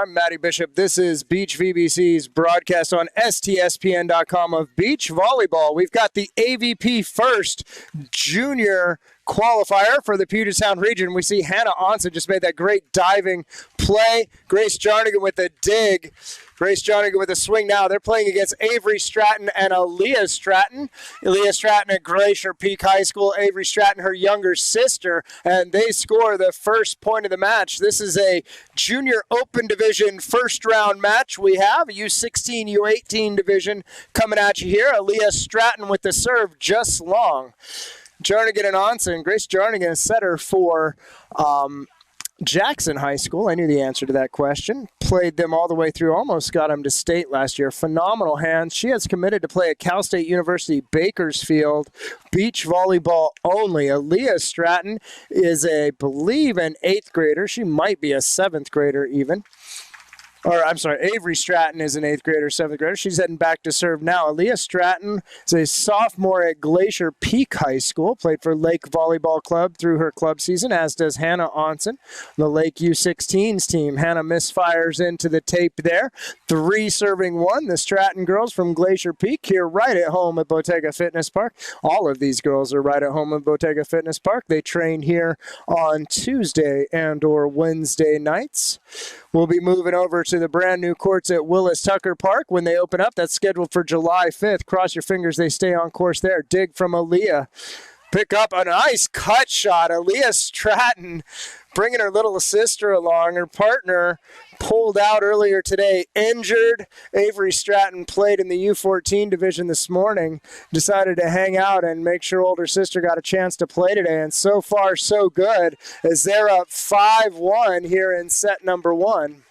I'm Matty Bishop. This is BeachVBC's broadcast on STSPN.com of beach volleyball. We've got the AVPFirst Junior Qualifier for the Puget Sound region. We see Hannah Onsen just made that great diving play. Grace Jarnigan with a dig. Grace Jarnigan with a swing now. They're playing against Avery Stratton and Aaliyah Stratton. Aaliyah Stratton at Glacier Peak High School. Avery Stratton, her younger sister, and they score the first point of the match. This is a Junior Open Division first round match. We have a U16, U18 division coming at you here. Aaliyah Stratton with the serve just long. Jarnigan and Onsen. Grace Jarnigan, a setter for Jackson High School. I knew the answer to that question. Played them all the way through. Almost got them to state last year. Phenomenal hands. She has committed to play at Cal State University Bakersfield. Beach volleyball only. Aaliyah Stratton is, I believe, an 8th grader. She might be a 7th grader even. Or, I'm sorry, Avery Stratton is an 8th grader, 7th grader. She's heading back to serve now. Aaliyah Stratton is a sophomore at Glacier Peak High School. Played for Lake Volleyball Club through her club season, as does Hannah Onsen, the Lake U16's team. Hannah misfires into the tape there. 3 serving 1. The Stratton girls from Glacier Peak here right at home at Bottega Fitness Park. All of these girls are right at home at Bottega Fitness Park. They train here on Tuesday and or Wednesday nights. We'll be moving over to the brand new courts at Willis Tucker Park when they open up. That's scheduled for July 5th. Cross your fingers they stay on course there. Dig from Aaliyah. Pick up a nice cut shot. Aaliyah Stratton bringing her little sister along. Her partner pulled out earlier today, injured. Avery Stratton played in the U14 division this morning, decided to hang out and make sure older sister got a chance to play today, and so far so good as they're up 5-1 here in set number 1.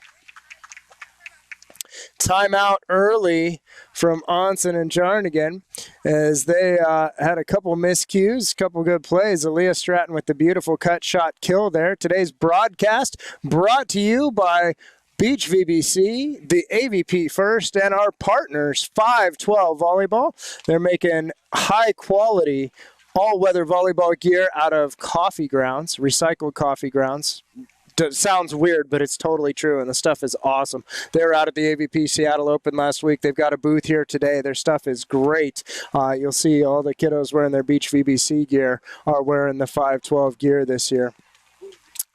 Timeout early from Onsen and Jarnigan as they had a couple miscues, a couple good plays. Aaliyah Stratton with the beautiful cut shot kill there. Today's broadcast brought to you by BeachVBC, the AVPFirst, and our partners, 512 Volleyball. They're making high-quality all-weather volleyball gear out of coffee grounds, recycled coffee grounds. Sounds weird, but it's totally true, and the stuff is awesome. They were out at the AVP Seattle Open last week. They've got a booth here today. Their stuff is great. You'll see all the kiddos wearing their BeachVBC gear are wearing the 512 gear this year.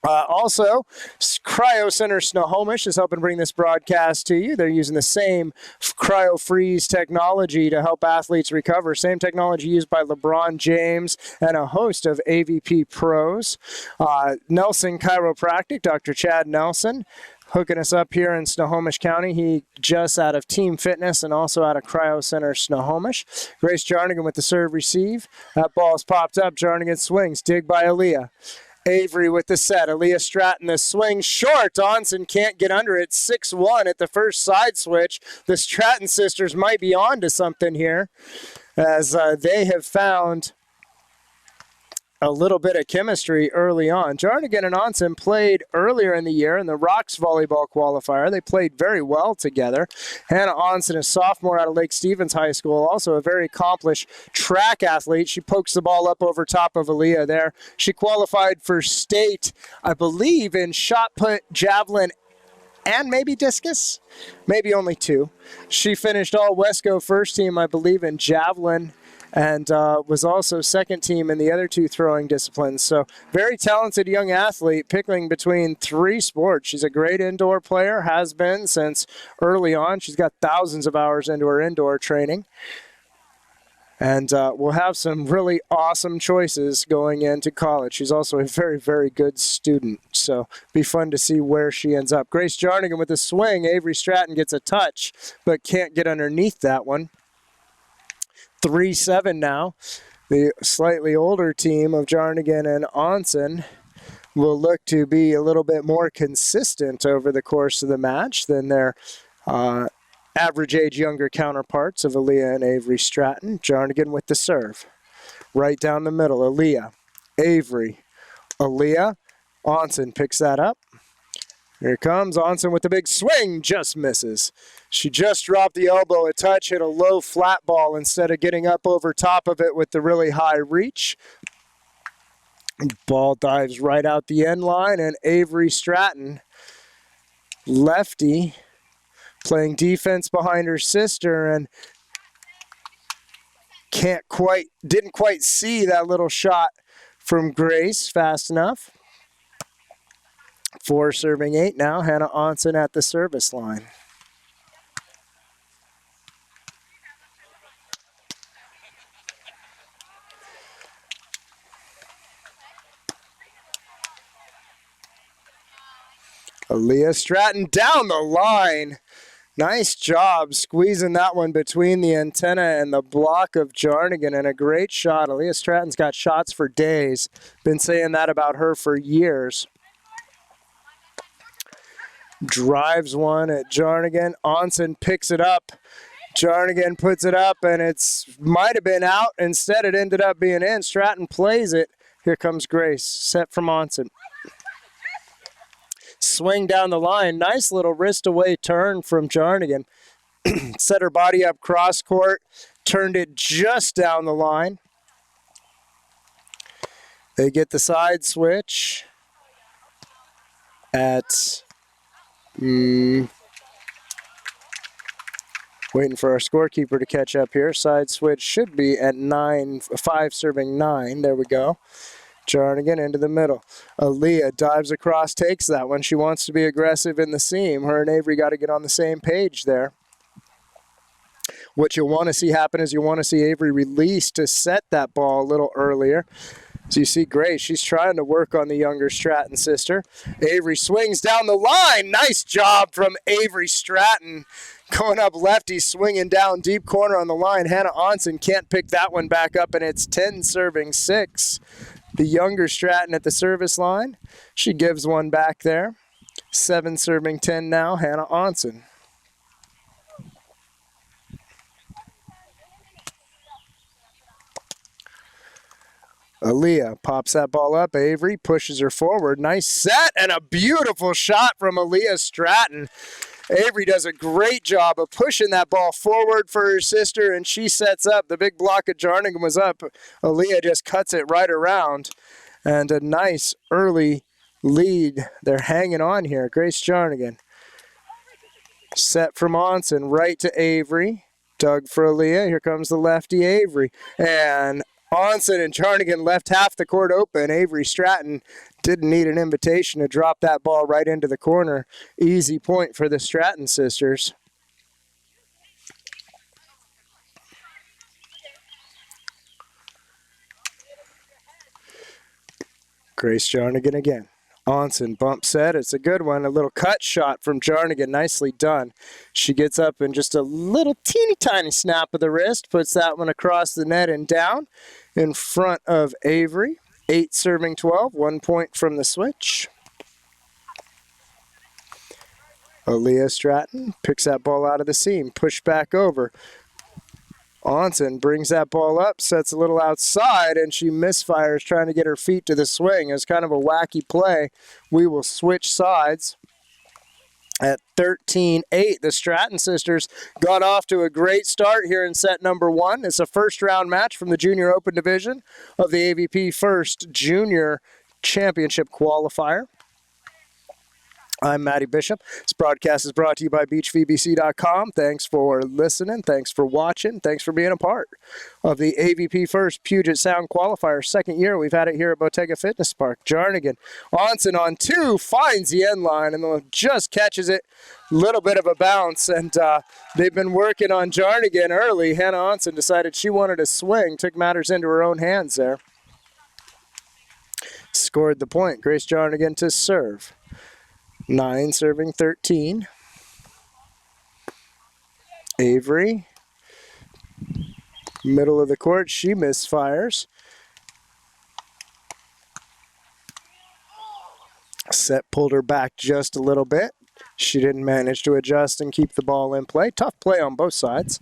Also, Cryo Center Snohomish is helping bring this broadcast to you. They're using the same cryo freeze technology to help athletes recover. Same technology used by LeBron James and a host of AVP pros. Nelson Chiropractic, Dr. Chad Nelson, hooking us up here in Snohomish County. He just out of Team Fitness and also out of Cryo Center Snohomish. Grace Jarnigan with the serve receive. That ball's popped up. Jarnigan swings. Dig by Aaliyah. Avery with the set. Aaliyah Stratton, the swing short. Onsen can't get under it. 6-1 at the first side switch. The Stratton sisters might be on to something here as they have found a little bit of chemistry early on. Jarnigan and Onsen played earlier in the year in the Rocks Volleyball Qualifier. They played very well together. Hannah Onsen, a sophomore out of Lake Stevens High School, also a very accomplished track athlete. She pokes the ball up over top of Aaliyah there. She qualified for state, I believe, in shot put, javelin, and maybe discus. Maybe only 2. She finished all Wesco first team, I believe, in javelin, and was also second team in the other 2 throwing disciplines. So very talented young athlete, pickling between 3 sports. She's a great indoor player, has been since early on. She's got thousands of hours into her indoor training. And we'll have some really awesome choices going into college. She's also a very, very good student. So be fun to see where she ends up. Grace Jarnigan with a swing. Avery Stratton gets a touch, but can't get underneath that one. 3-7 now. The slightly older team of Jarnigan and Onsen will look to be a little bit more consistent over the course of the match than their average age younger counterparts of Aaliyah and Avery Stratton. Jarnigan with the serve. Right down the middle, Aaliyah, Avery, Aaliyah. Onsen picks that up. Here comes Onsen with the big swing, just misses. She just dropped the elbow a touch, hit a low flat ball instead of getting up over top of it with the really high reach. Ball dives right out the end line, and Avery Stratton, lefty, playing defense behind her sister, and didn't quite see that little shot from Grace fast enough. 4 serving 8 now. Hannah Onsen at the service line. Aaliyah Stratton down the line. Nice job squeezing that one between the antenna and the block of Jarnigan, and a great shot. Aaliyah Stratton's got shots for days. Been saying that about her for years. Drives one at Jarnigan. Onsen picks it up. Jarnigan puts it up, and it's might have been out. Instead, it ended up being in. Stratton plays it. Here comes Grace, set from Onsen. Swing down the line. Nice little wrist away turn from Jarnigan. Set her body up cross court. Turned it just down the line. They get the side switch at... waiting for our scorekeeper to catch up here. Side switch should be at 5 serving 9. There we go. Jarnigan into the middle. Aaliyah dives across, takes that one. She wants to be aggressive in the seam. Her and Avery got to get on the same page there. What you'll want to see happen is you want to see Avery release to set that ball a little earlier. So you see Grace, she's trying to work on the younger Stratton sister. Avery swings down the line. Nice job from Avery Stratton. Going up lefty, swinging down deep corner on the line. Hannah Onsen can't pick that one back up, and it's 10 serving 6. The younger Stratton at the service line. She gives one back there. 7 serving 10 now, Hannah Onsen. Aaliyah pops that ball up. Avery pushes her forward. Nice set and a beautiful shot from Aaliyah Stratton. Avery does a great job of pushing that ball forward for her sister, and she sets up. The big block of Jarnigan was up. Aaliyah just cuts it right around. And a nice early lead. They're hanging on here. Grace Jarnigan. Set from Onsen right to Avery. Dug for Aaliyah. Here comes the lefty Avery. And Onsen and Jarnigan left half the court open. Avery Stratton didn't need an invitation to drop that ball right into the corner. Easy point for the Stratton sisters. Grace Jarnigan again. Onsen bump set. It's a good one. A little cut shot from Jarnigan. Nicely done. She gets up and just a little teeny tiny snap of the wrist. Puts that one across the net and down in front of Avery. 8 serving 12. 1 point from the switch. Aaliyah Stratton picks that ball out of the seam. Push back over. Onsen brings that ball up, sets a little outside, and she misfires trying to get her feet to the swing. It's kind of a wacky play. We will switch sides. At 13-8, the Stratton sisters got off to a great start here in set number 1. It's a first-round match from the Junior Open Division of the AVPFirst Junior Championship Qualifier. I'm Matty Bishop. This broadcast is brought to you by BeachVBC.com. Thanks for listening. Thanks for watching. Thanks for being a part of the AVPFirst Puget Sound Qualifier. Second year we've had it here at Bottega Fitness Park. Jarnigan, Onsen on 2, finds the end line and just catches it. Little bit of a bounce, and they've been working on Jarnigan early. Hannah Onsen decided she wanted to swing, took matters into her own hands there. Scored the point. Grace Jarnigan to serve. 9 serving 13. Avery, middle of the court, she misfires. Set pulled her back just a little bit. She didn't manage to adjust and keep the ball in play. Tough play on both sides.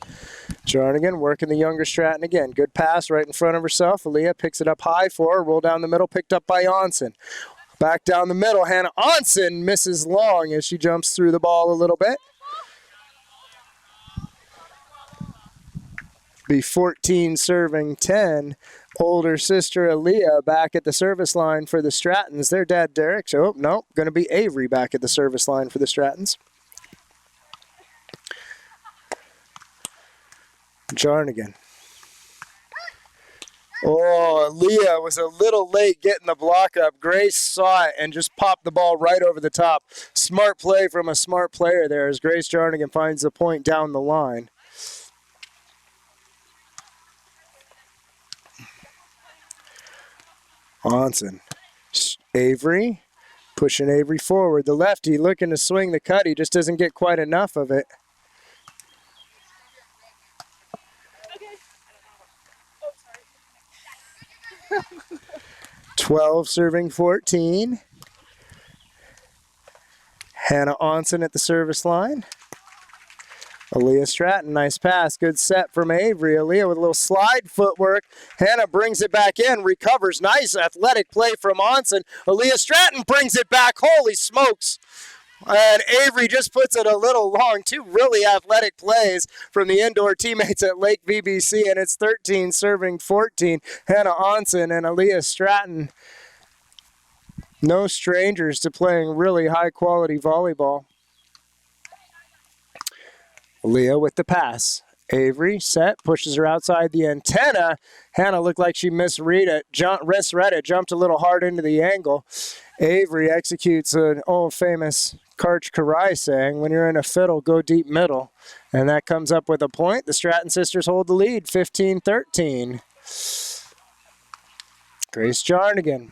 Jarnigan working the younger Stratton again. Good pass right in front of herself. Aaliyah picks it up high for her. Roll down the middle, picked up by Onsen. Back down the middle, Hannah Onsen misses long as she jumps through the ball a little bit. Be 14 serving 10. Older sister Aaliyah back at the service line for the Strattons. Their dad Derek. So, no, going to be Avery back at the service line for the Strattons. Jarnigan. Oh, Aaliyah was a little late getting the block up. Grace saw it and just popped the ball right over the top. Smart play from a smart player there as Grace Jarnigan finds the point down the line. Onsen. Avery. Pushing Avery forward. The lefty looking to swing the cut. He just doesn't get quite enough of it. 12 serving 14. Hannah Onsen at the service line. Aaliyah Stratton, nice pass, good set from Avery. Aaliyah with a little slide footwork. Hannah brings it back in, recovers. Nice athletic play from Onsen. Aaliyah Stratton brings it back. Holy smokes. And Avery just puts it a little long. Two really athletic plays from the indoor teammates at Lake VBC, and it's 13 serving 14. Hannah Onsen and Aaliyah Stratton, no strangers to playing really high-quality volleyball. Aaliyah with the pass. Avery set, pushes her outside the antenna. Hannah looked like she misread it. Jumped a little hard into the angle. Avery executes an old famous Karch Karai saying, when you're in a fiddle, go deep middle. And that comes up with a point. The Stratton sisters hold the lead, 15-13. Grace Jarnigan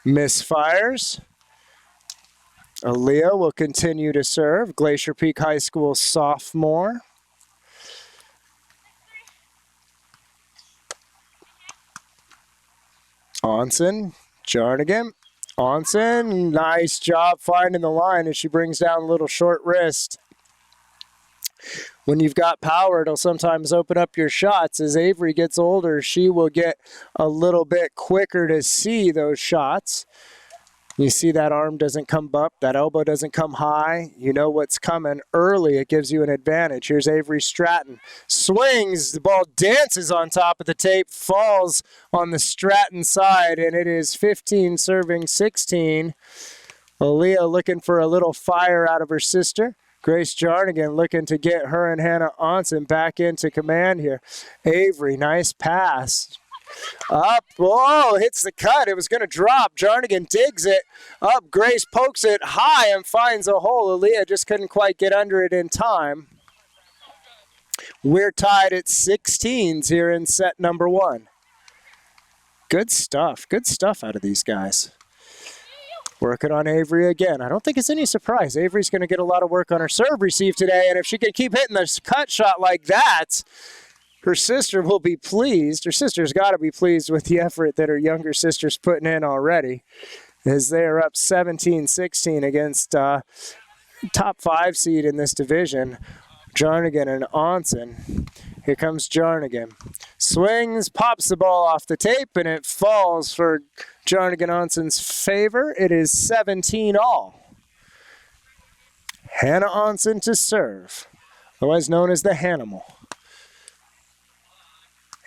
misfires. Aaliyah will continue to serve. Glacier Peak High School sophomore. Onsen, Jarnigan. Onsen, nice job finding the line as she brings down a little short wrist. When you've got power, it'll sometimes open up your shots. As Avery gets older, she will get a little bit quicker to see those shots. You see that arm doesn't come up, that elbow doesn't come high. You know what's coming early. It gives you an advantage. Here's Avery Stratton. Swings, the ball dances on top of the tape, falls on the Stratton side, and it is 15 serving 16. Aaliyah looking for a little fire out of her sister. Grace Jarnigan looking to get her and Hannah Onsen back into command here. Avery, nice pass. Up, whoa, hits the cut. It was going to drop. Jarnigan digs it up. Grace pokes it high and finds a hole. Aaliyah just couldn't quite get under it in time. We're tied at 16s here in set number 1. Good stuff out of these guys. Working on Avery again. I don't think it's any surprise. Avery's going to get a lot of work on her serve receive today, and if she can keep hitting this cut shot like that, her sister will be pleased. Her sister's got to be pleased with the effort that her younger sister's putting in already, as they are up 17-16 against top 5 seed in this division, Jarnigan and Onsen. Here comes Jarnigan. Swings, pops the ball off the tape, and it falls for Jarnigan Onsen's favor. It is 17-all. Hannah Onsen to serve, otherwise known as the Hanimal.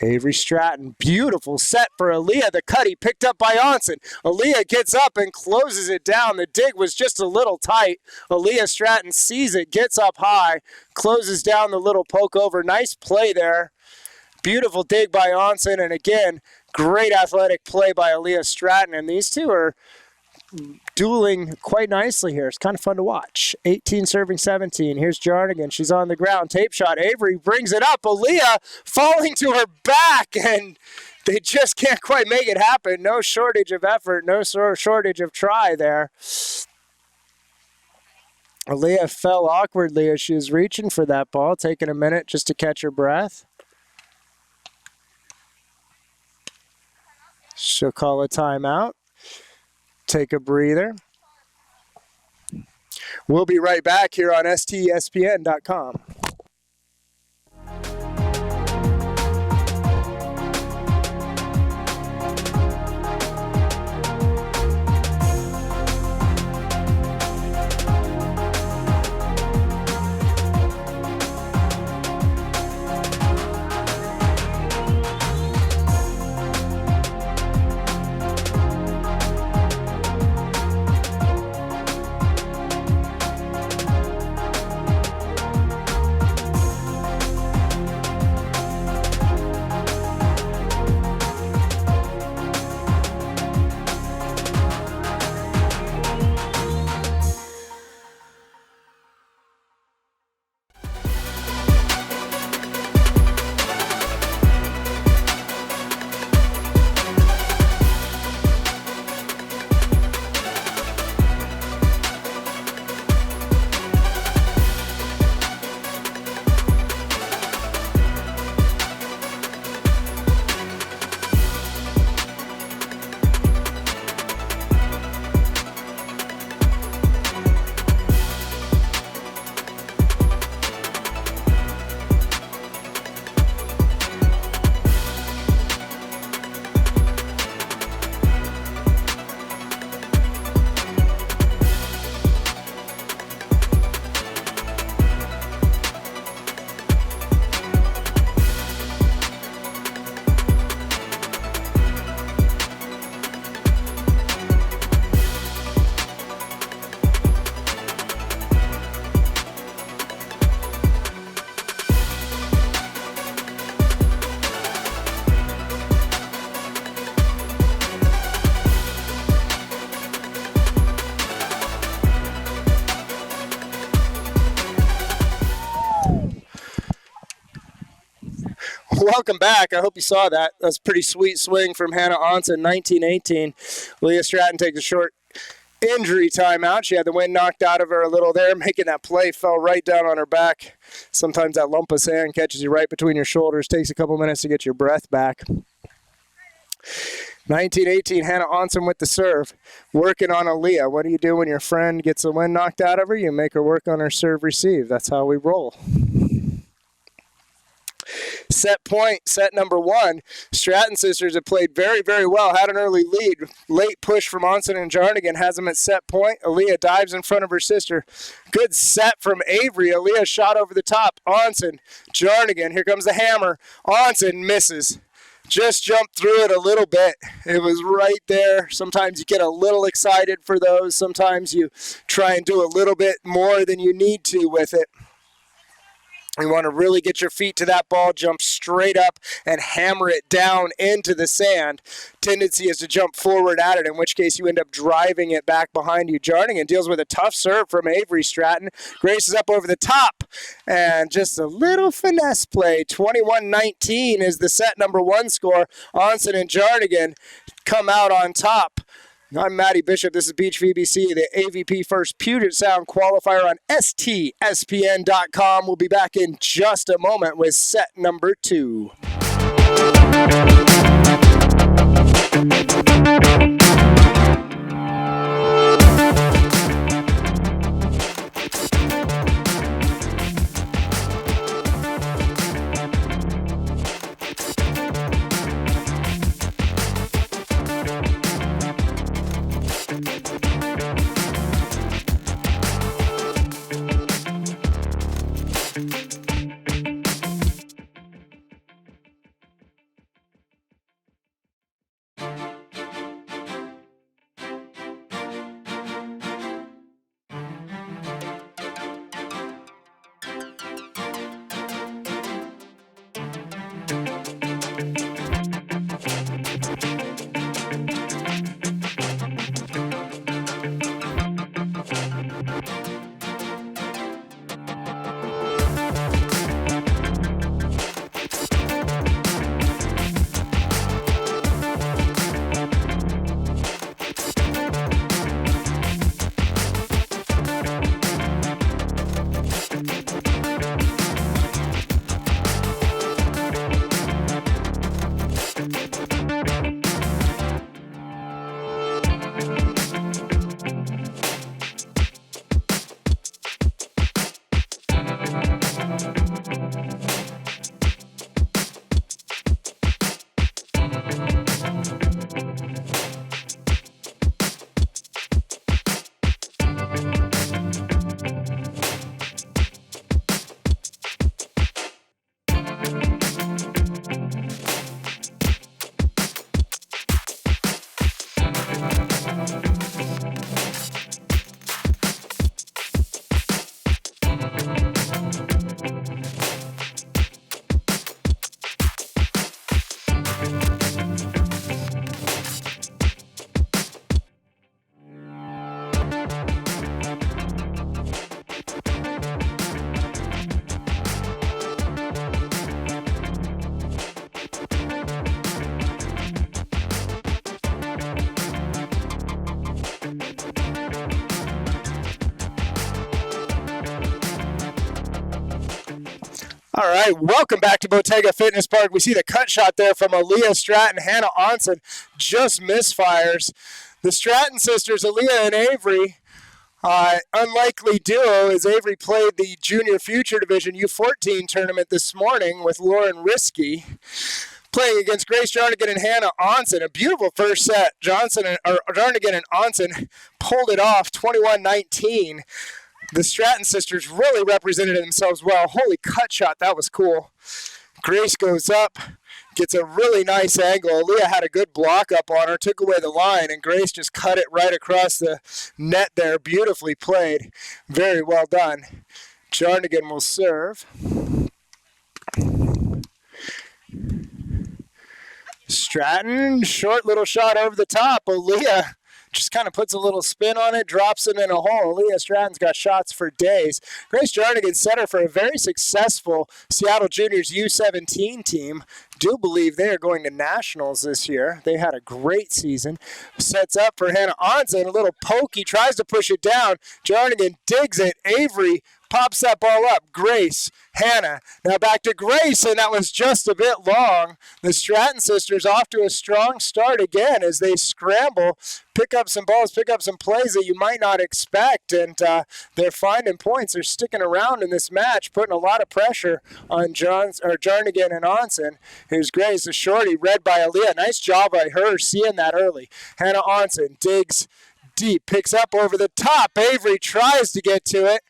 Avery Stratton, beautiful set for Aaliyah. The cutty picked up by Onsen. Aaliyah gets up and closes it down. The dig was just a little tight. Aaliyah Stratton sees it, gets up high, closes down the little poke over. Nice play there. Beautiful dig by Onsen, and again, great athletic play by Aaliyah Stratton. And these two are dueling quite nicely here. It's kind of fun to watch. 18 serving 17. Here's Jarnigan. She's on the ground. Tape shot. Avery brings it up. Aaliyah falling to her back, and they just can't quite make it happen. No shortage of effort. No shortage of try there. Aaliyah fell awkwardly as she was reaching for that ball, taking a minute just to catch her breath. She'll call a timeout. Take a breather. We'll be right back here on STSPN.com. Welcome back. I hope you saw that. That's a pretty sweet swing from Hannah Onsen, 19-18. Leah Stratton takes a short injury timeout. She had the wind knocked out of her a little there, making that play, fell right down on her back. Sometimes that lump of sand catches you right between your shoulders. Takes a couple minutes to get your breath back. 19-18, Hannah Onsen with the serve, working on Aaliyah. What do you do when your friend gets the wind knocked out of her? You make her work on her serve receive. That's how we roll. Set point, set number one. Stratton sisters have played very, very well. Had an early lead. Late push from Onsen and Jarnigan has them at set point. Aaliyah dives in front of her sister. Good set from Avery. Aaliyah shot over the top. Onsen, Jarnigan. Here comes the hammer. Onsen misses. Just jumped through it a little bit. It was right there. Sometimes you get a little excited for those. Sometimes you try and do a little bit more than you need to with it. You want to really get your feet to that ball, jump straight up and hammer it down into the sand. Tendency is to jump forward at it, in which case you end up driving it back behind you. Jarnigan deals with a tough serve from Avery Stratton. Grace is up over the top, and just a little finesse play. 21-19 is the set number one score. Onsen and Jarnigan come out on top. I'm Matty Bishop. This is BeachVBC, the AVPFirst Puget Sound qualifier on STSPN.com. We'll be back in just a moment with set number two. All right, welcome back to Bottega Fitness Park. We see the cut shot there from Aaliyah Stratton. Hannah Onsen just misfires. The Stratton sisters, Aaliyah and Avery, unlikely duo as Avery played the Junior Future Division U14 tournament this morning with Lauren Risky, playing against Grace Jarnigan and Hannah Onsen. A beautiful first set. Jarnigan and Onsen pulled it off 21-19. The Stratton sisters really represented themselves well. Holy cut shot, that was cool. Grace goes up, gets a really nice angle. Aaliyah had a good block up on her, took away the line, and Grace just cut it right across the net there. Beautifully played. Very well done. Jarnigan will serve. Stratton, short little shot over the top. Aaliyah just kind of puts a little spin on it, drops it in a hole. Aaliyah Stratton's got shots for days. Grace Jarnigan set her for a very successful Seattle Juniors U17 team. Do believe they are going to nationals this year. They had a great season. Sets up for Hannah Onsen. A little pokey, tries to push it down. Jarnigan digs it. Avery pops that ball up. Grace, Hannah. Now back to Grace, and that was just a bit long. The Stratton sisters off to a strong start again as they scramble, pick up some balls, pick up some plays that you might not expect, and they're finding points. They're sticking around in this match, putting a lot of pressure on Jarnigan and Onsen. Here's Grace, the shorty, read by Aaliyah. Nice job by her seeing that early. Hannah Onsen digs deep, picks up over the top. Avery tries to get to it.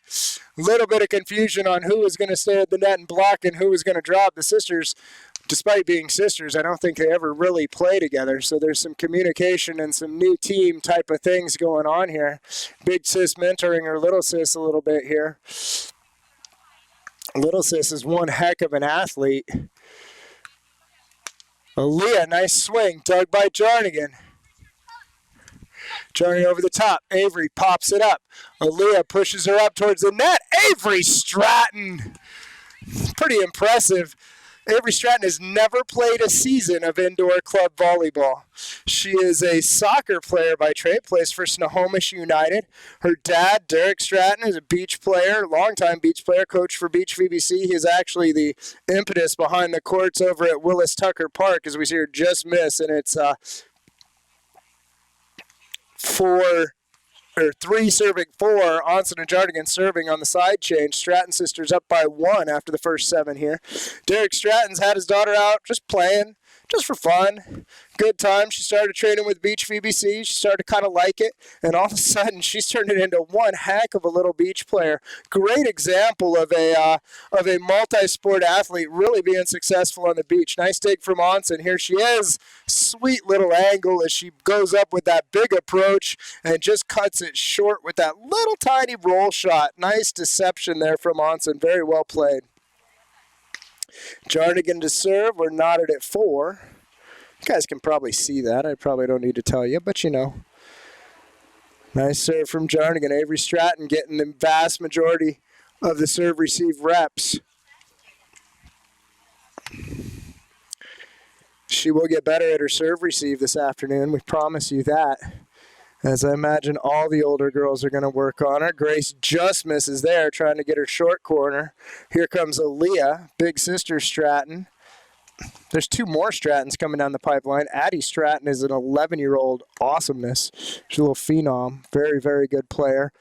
Little bit of confusion on who was going to stay at the net and block and who was going to drop. The sisters, despite being sisters, I don't think they ever really play together. So there's some communication and some new team type of things going on here. Big sis mentoring her little sis a little bit here. Little sis is one heck of an athlete. Aaliyah, nice swing, dug by Jarnigan. Jarnigan over the top. Avery pops it up. Aaliyah pushes her up towards the net. Avery Stratton. Pretty impressive. Avery Stratton has never played a season of indoor club volleyball. She is a soccer player by trade, plays for Snohomish United. Her dad, Derek Stratton, is a beach player, longtime beach player, coach for BeachVBC. He is actually the impetus behind the courts over at Willis Tucker Park, as we see her just miss, and it's 3 serving 4. Onsen and Jarnigan serving on the side change. Stratton sisters up by 1 after the first 7 here. Derek Stratton's had his daughter out just playing, just for fun. Good time. She started training with BeachVBC. She started to kind of like it, and all of a sudden she's turned it into one heck of a little beach player. Great example of a multi-sport athlete really being successful on the beach. Nice dig from Onsen. Here she is. Sweet little angle as she goes up with that big approach and just cuts it short with that little tiny roll shot. Nice deception there from Onsen. Very well played. Jarnigan to serve. We're knotted at 4. You guys can probably see that. I probably don't need to tell you, but you know. Nice serve from Jarnigan. Avery Stratton getting the vast majority of the serve-receive reps. She will get better at her serve-receive this afternoon. We promise you that. As I imagine all the older girls are going to work on her. Grace just misses there, trying to get her short corner. Here comes Aaliyah, big sister Stratton. There's 2 more Strattons coming down the pipeline. Addie Stratton is an 11-year-old awesomeness. She's a little phenom. Very, very good player.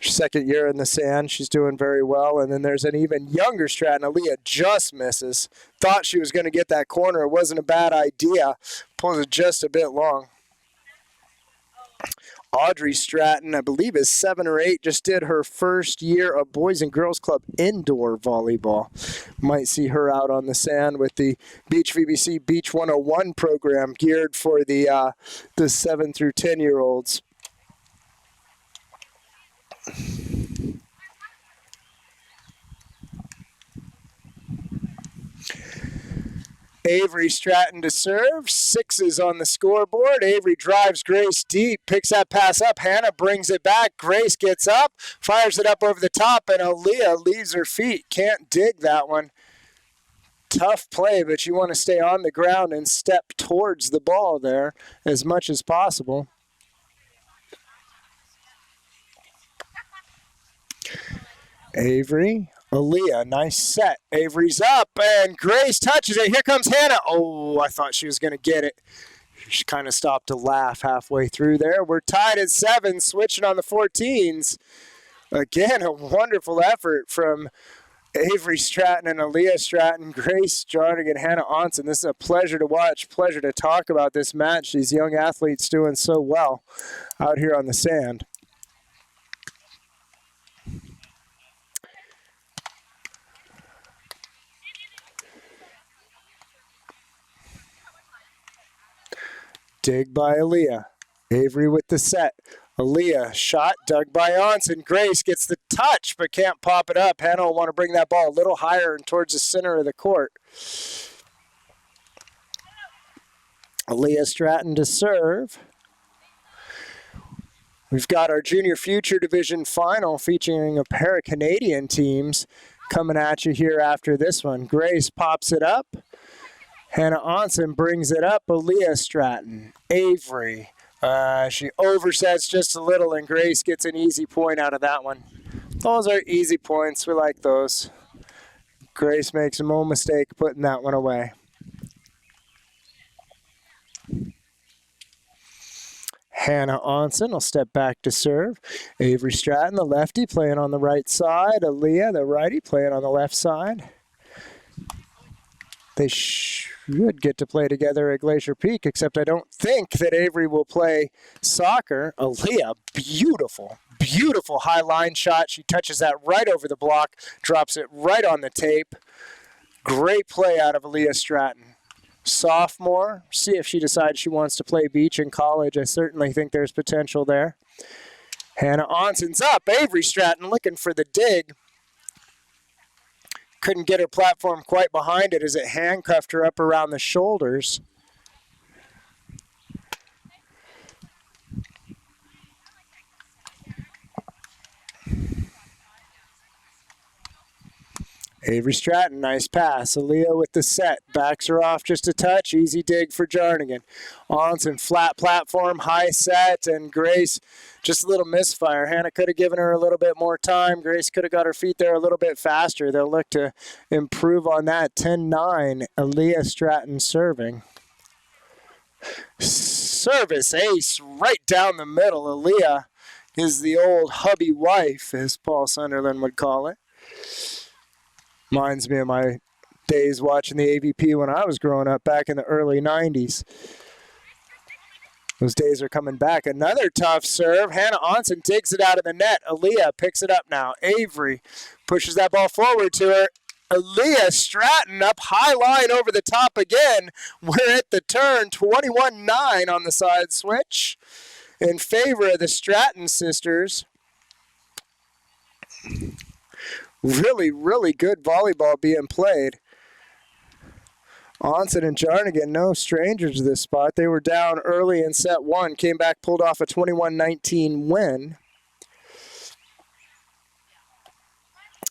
Second year in the sand. She's doing very well. And then there's an even younger Stratton. Aaliyah just misses. Thought she was going to get that corner. It wasn't a bad idea. Pulls it just a bit long. Audrey Stratton, I believe, is 7 or 8. Just did her first year of Boys and Girls Club indoor volleyball. Might see her out on the sand with the BeachVBC Beach 101 program geared for the 7 through 10-year-olds. Avery Stratton to serve. 6s on the scoreboard. Avery drives Grace deep, picks that pass up. Hannah brings it back. Grace gets up, fires it up over the top, and Aaliyah leaves her feet. Can't dig that one. Tough play, but you want to stay on the ground and step towards the ball there as much as possible. Avery, Aaliyah, nice set. Avery's up, and Grace touches it. Here comes Hannah. Oh, I thought she was going to get it. She kind of stopped to laugh halfway through there. We're tied at 7, switching on the 14s. Again, a wonderful effort from Avery Stratton and Aaliyah Stratton, Grace Jarnigan, Hannah Onsen. This is a pleasure to watch, pleasure to talk about this match. These young athletes doing so well out here on the sand. Dig by Aaliyah. Avery with the set. Aaliyah, shot, dug by Onsen. Grace gets the touch, but can't pop it up. Hannah will want to bring that ball a little higher and towards the center of the court. Aaliyah Stratton to serve. We've got our Junior Future Division final featuring a pair of Canadian teams coming at you here after this one. Grace pops it up. Hannah Onsen brings it up. Aaliyah Stratton. Avery. She oversets just a little, and Grace gets an easy point out of that one. Those are easy points. We like those. Grace makes no mistake putting that one away. Hannah Onsen will step back to serve. Avery Stratton, the lefty, playing on the right side. Aaliyah, the righty, playing on the left side. They should get to play together at Glacier Peak, except I don't think that Avery will play soccer. Aaliyah, beautiful, beautiful high line shot. She touches that right over the block, drops it right on the tape. Great play out of Aaliyah Stratton. Sophomore, see if she decides she wants to play beach in college. I certainly think there's potential there. Hannah Onsen's up. Avery Stratton looking for the dig. Couldn't get her platform quite behind it as it handcuffed her up around the shoulders. Avery Stratton, nice pass. Aaliyah with the set. Backs her off just a touch. Easy dig for Jarnigan. Onsen, flat platform, high set, and Grace, just a little misfire. Hannah could have given her a little bit more time. Grace could have got her feet there a little bit faster. They'll look to improve on that. 10-9, Aaliyah Stratton serving. Service ace right down the middle. Aaliyah is the old hubby wife, as Paul Sunderland would call it. Reminds me of my days watching the AVP when I was growing up back in the early 90s. Those days are coming back. Another tough serve. Hannah Onsen takes it out of the net. Aaliyah picks it up now. Avery pushes that ball forward to her. Aaliyah Stratton up high line over the top again. We're at the turn. 21-9 on the side switch in favor of the Stratton sisters. Really, really good volleyball being played. Onsen and Jarnigan, no strangers to this spot. They were down early in set 1, came back, pulled off a 21-19 win.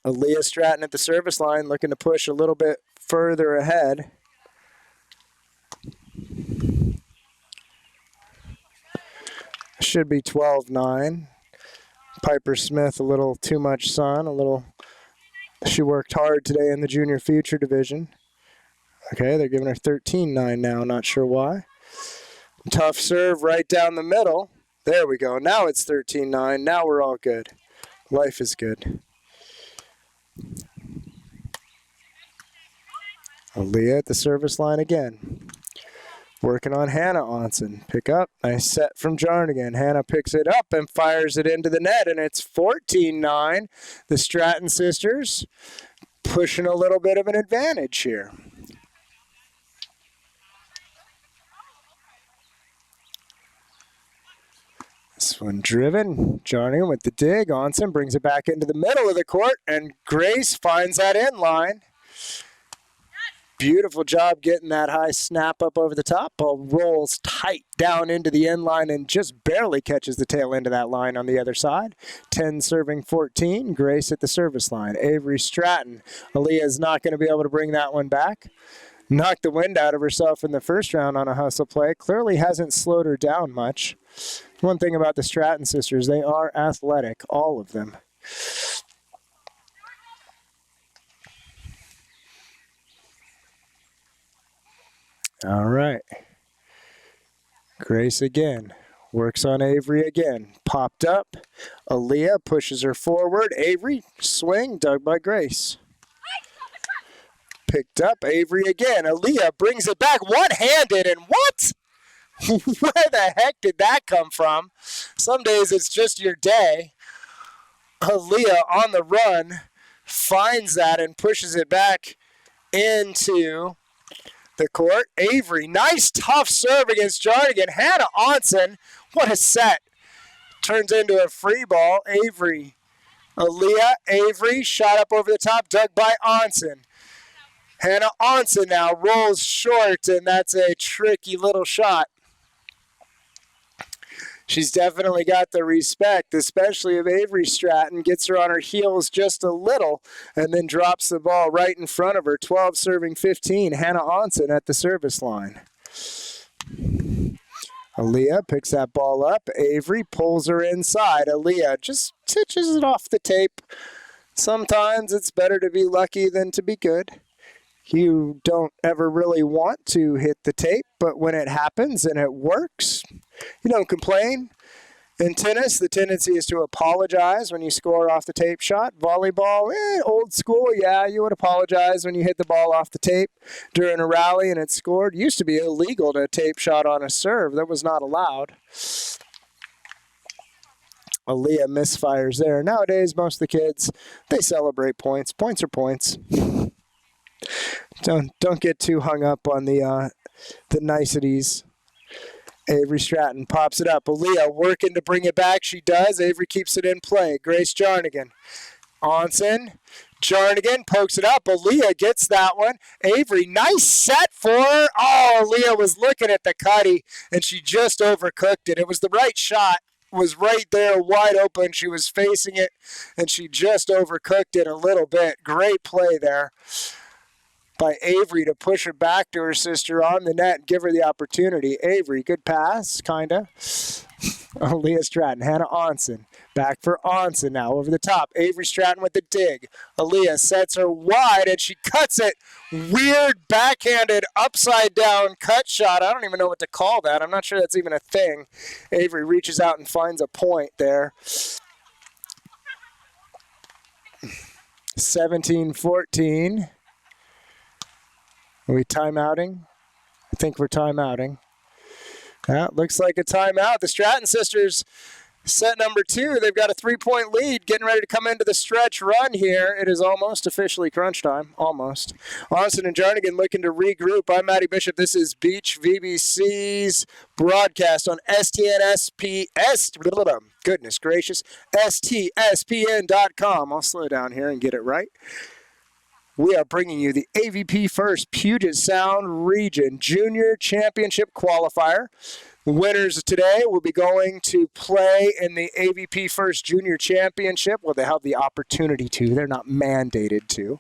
Aaliyah Stratton at the service line, looking to push a little bit further ahead. Should be 12-9. Piper Smith, a little too much sun, she worked hard today in the Junior Future Division. Okay, they're giving her 13-9 now, not sure why. Tough serve right down the middle. There we go. Now it's 13-9. Now we're all good. Life is good. Aaliyah at the service line again. Working on Hannah Onsen. Pick up. Nice set from Jarnigan. Hannah picks it up and fires it into the net, and it's 14-9. The Stratton sisters pushing a little bit of an advantage here. This one driven. Jarnigan with the dig. Onsen brings it back into the middle of the court, and Grace finds that in line. Beautiful job getting that high snap up over the top. Ball rolls tight down into the end line and just barely catches the tail end of that line on the other side. 10 serving 14. Grace at the service line. Avery Stratton. Aaliyah is not going to be able to bring that one back. Knocked the wind out of herself in the first round on a hustle play. Clearly hasn't slowed her down much. One thing about the Stratton sisters, they are athletic, all of them. All right. Grace again. Works on Avery again. Popped up. Aaliyah pushes her forward. Avery, swing, dug by Grace. Picked up. Avery again. Aaliyah brings it back one-handed, and what? Where the heck did that come from? Some days it's just your day. Aaliyah on the run finds that and pushes it back into the court. Avery, nice tough serve against Jarnigan. Hannah Onsen, what a set. Turns into a free ball. Avery, Aaliyah, Avery, shot up over the top, dug by Onsen. Hannah Onsen now rolls short, and that's a tricky little shot. She's definitely got the respect, especially if Avery Stratton gets her on her heels just a little and then drops the ball right in front of her. 12 serving 15. Hannah Onsen at the service line. Aaliyah picks that ball up. Avery pulls her inside. Aaliyah just titches it off the tape. Sometimes it's better to be lucky than to be good. You don't ever really want to hit the tape, but when it happens and it works, you don't complain. In tennis, the tendency is to apologize when you score off the tape shot. Volleyball, old school, yeah, you would apologize when you hit the ball off the tape during a rally and it's scored. It used to be illegal to tape shot on a serve. That was not allowed. Aaliyah misfires there. Nowadays, most of the kids, they celebrate points. Points are points. Don't get too hung up on the niceties. Avery Stratton pops it up. Aaliyah working to bring it back. She does. Avery keeps it in play. Grace Jarnigan. Onsen. Jarnigan pokes it up. Aaliyah gets that one. Avery, nice set for her. Oh, Aaliyah was looking at the cutty, and she just overcooked it. It was the right shot. Was right there, wide open. She was facing it, and she just overcooked it a little bit. Great play there by Avery to push her back to her sister on the net and give her the opportunity. Avery, good pass, kind of. Aaliyah Stratton, Hannah Onsen. Back for Onsen now, over the top. Avery Stratton with the dig. Aaliyah sets her wide, and she cuts it. Weird backhanded upside down cut shot. I don't even know what to call that. I'm not sure that's even a thing. Avery reaches out and finds a point there. 17-14. Are we timeouting? I think we're timeouting. That looks like a timeout. The Stratton sisters, set number 2. They've got a 3-point lead, getting ready to come into the stretch run here. It is almost officially crunch time. Almost. Onsen and Jarnigan looking to regroup. I'm Matty Bishop. This is BeachVBC's broadcast on goodness gracious, STSPN.com. I'll slow down here and get it right. We are bringing you the AVPFirst Puget Sound Region Junior Championship Qualifier. The winners today will be going to play in the AVPFirst Junior Championship. Well, they have the opportunity to. They're not mandated to.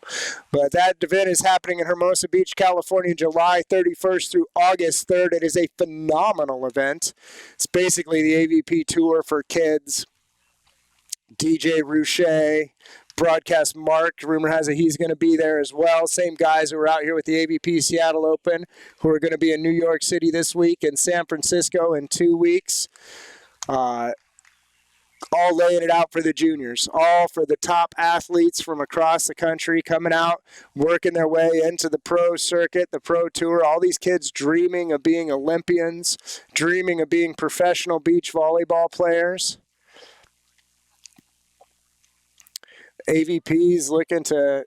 But that event is happening in Hermosa Beach, California, July 31st through August 3rd. It is a phenomenal event. It's basically the AVP Tour for kids. DJ Ruche, broadcast Mark, rumor has it he's going to be there as well. Same guys who are out here with the AVP Seattle Open, who are going to be in New York City this week and San Francisco in 2 weeks. all laying it out for the juniors, all for the top athletes from across the country coming out, working their way into the pro circuit, the pro tour. All these kids dreaming of being Olympians, dreaming of being professional beach volleyball players. AVP's looking to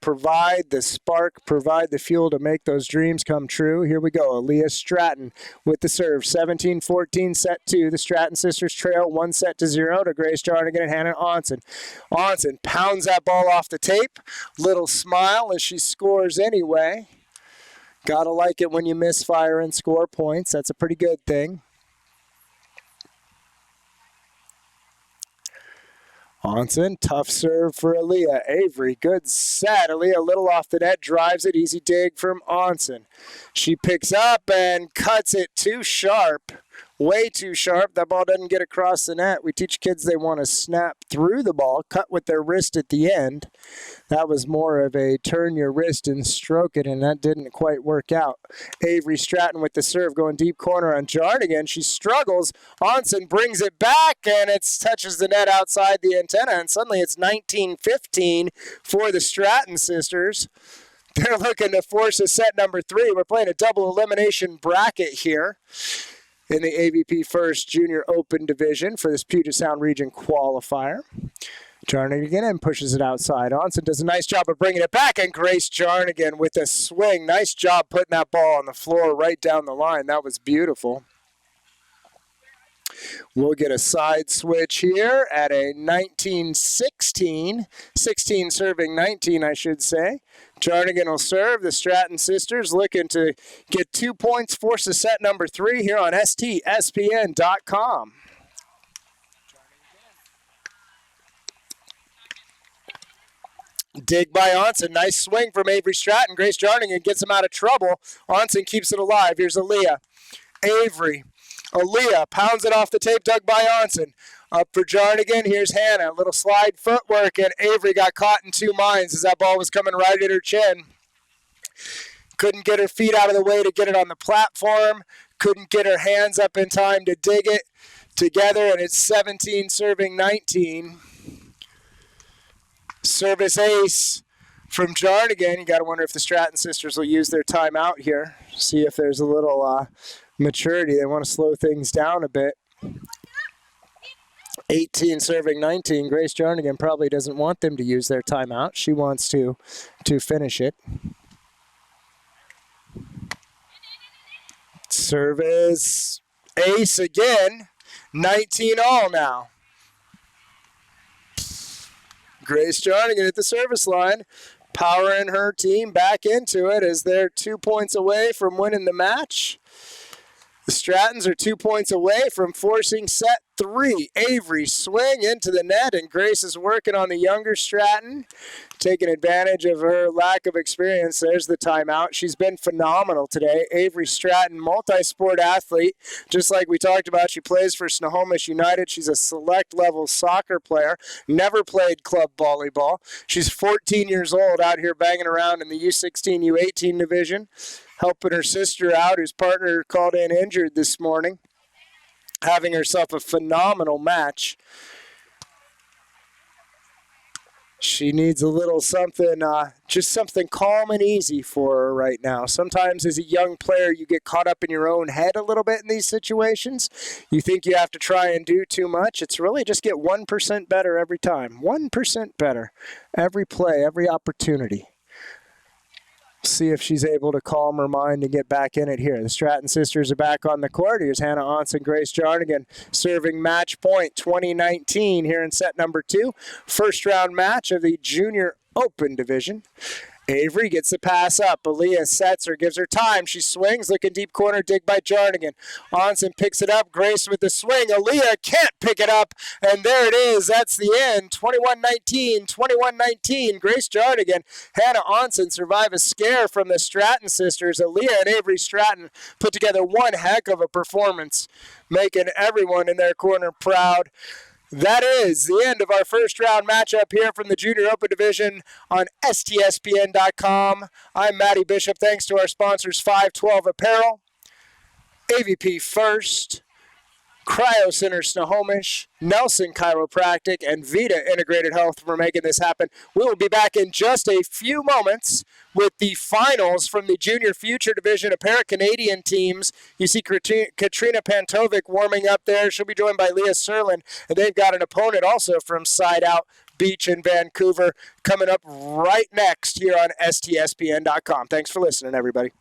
provide the spark, provide the fuel to make those dreams come true. Here we go. Aaliyah Stratton with the serve. 17-14, set 2. The Stratton sisters trail 1-0 to Grace Jarnigan and Hannah Onsen. Onsen pounds that ball off the tape. Little smile as she scores anyway. Gotta like it when you misfire and score points. That's a pretty good thing. Onsen, tough serve for Aaliyah. Avery, good set. Aaliyah a little off the net, drives it. Easy dig from Onsen. She picks up and cuts it too sharp. Way too sharp. That ball doesn't get across the net. We teach kids they want to snap through the ball, cut with their wrist at the end. That was more of a turn your wrist and stroke it, and that didn't quite work out. Avery Stratton with the serve, going deep corner on Jarnigan. She struggles. Onsen brings it back, and it touches the net outside the antenna, and suddenly it's 19-15 for the Stratton sisters. They're looking to force a set number 3. We're playing a double elimination bracket here in the AVPFirst Junior Open Division for this Puget Sound Region Qualifier. Jarnigan and pushes it outside. Onsen does a nice job of bringing it back, and Grace Jarnigan with a swing. Nice job putting that ball on the floor right down the line. That was beautiful. We'll get a side switch here at a 19-16. 16 serving 19, I should say. Jarnigan will serve. The Stratton sisters looking to get 2 points, force a set number 3 here on STSPN.com. Dig by Onsen. Nice swing from Avery Stratton. Grace Jarnigan gets him out of trouble. Onsen keeps it alive. Here's Aaliyah. Avery. Aaliyah pounds it off the tape, dug by Onsen. Up for Jarnigan. Here's Hannah. A little slide footwork, and Avery got caught in two minds as that ball was coming right at her chin. Couldn't get her feet out of the way to get it on the platform. Couldn't get her hands up in time to dig it together, and it's 17 serving 19. Service ace from Jarnigan. You got to wonder if the Stratton sisters will use their timeout here. See if there's a little maturity. They want to slow things down a bit. 18 serving 19. Grace Jarnigan probably doesn't want them to use their timeout. She wants to finish it. Service ace again. 19 all now. Grace Jarnigan at the service line, powering her team back into it as they're 2 points away from winning the match. The Strattons are 2 points away from forcing set 3. Avery swing into the net, and Grace is working on the younger Stratton, taking advantage of her lack of experience. There's the timeout. She's been phenomenal today. Avery Stratton, multi-sport athlete, just like we talked about. She plays for Snohomish United. She's a select-level soccer player, never played club volleyball. She's 14 years old out here banging around in the U16, U18 division, helping her sister out, whose partner called in injured this morning, having herself a phenomenal match. She needs a little something, just something calm and easy for her right now. Sometimes as a young player, you get caught up in your own head a little bit in these situations. You think you have to try and do too much. It's really just get 1% better every time. 1% better every play, every opportunity. See if she's able to calm her mind and get back in it here. The Stratton sisters are back on the court. Here's Hannah Onsen, Grace Jarnigan serving match point 2019 here in set number 2. First round match of the Junior Open Division. Avery gets the pass up. Aaliyah sets her, gives her time. She swings, looking deep corner, dig by Jarnigan. Onsen picks it up. Grace with the swing. Aaliyah can't pick it up, and there it is. That's the end. 21-19, 21-19. Grace Jarnigan, Hannah Onsen survive a scare from the Stratton sisters. Aaliyah and Avery Stratton put together one heck of a performance, making everyone in their corner proud. That is the end of our first round matchup here from the Junior Open Division on STSPN.com. I'm Matty Bishop. Thanks to our sponsors, 512 Apparel, AVPFirst, Cryo Center Snohomish, Nelson Chiropractic, and Vita Integrated Health for making this happen. We will be back in just a few moments with the finals from the Junior Future Division, a pair of Canadian teams. You see Katrina Pantovic warming up there. She'll be joined by Leah Serlin, and they've got an opponent also from Side Out Beach in Vancouver coming up right next here on STSPN.com. Thanks for listening, everybody.